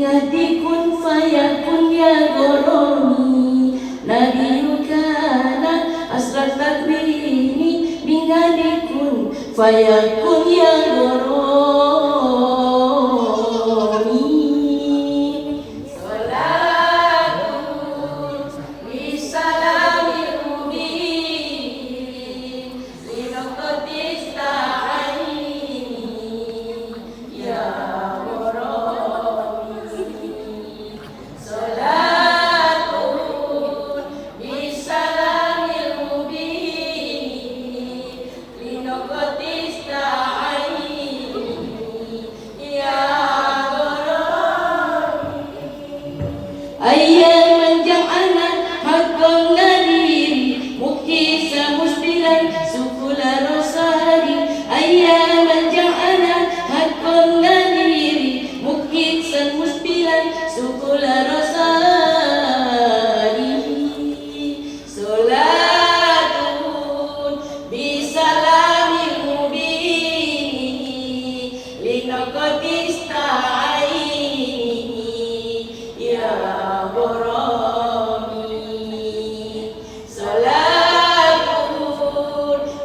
bingadi kun fayakun ya goromi nabiyukana asrat takbini bingadi kun fayakun ya goromi. Ayyaman jam'ana haqqan nadiri mukisa musbilan sukula rosari. Ayyaman jam'ana haqqan nadiri mukisa musbilan sukula rosari. Salatun bisalamil mubini linaqatis ta'aini ya goromi. Salatun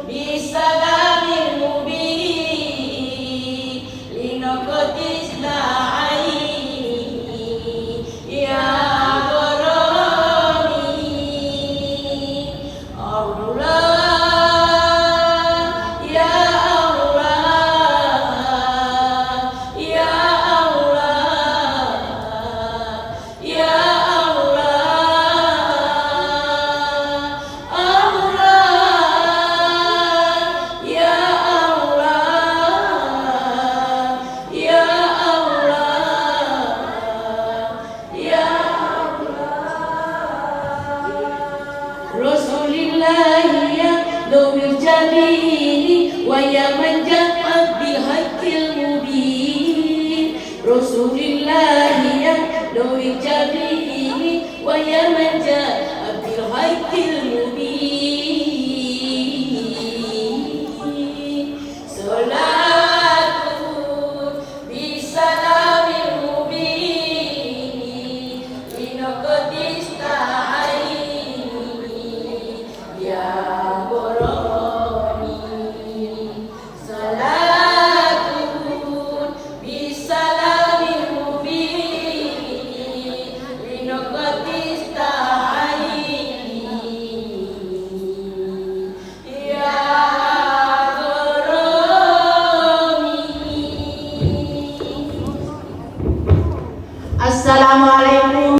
bisalamil mubin linaqatis ta'aini ya goromi. Allah ya Allah ya Allah ya Rasulillahi ya dawil jabini wa ya man ja'a bil haqqil mubin. Rasulillahi ya dawil jabini wa ya man ja'a bil haqqil mubin. Salatun bisalamil mubin linaqatis ta'aini ya goromi. Salatun bisalamil mubin linaqatis ta'aini ya goromi. Assalamualaikum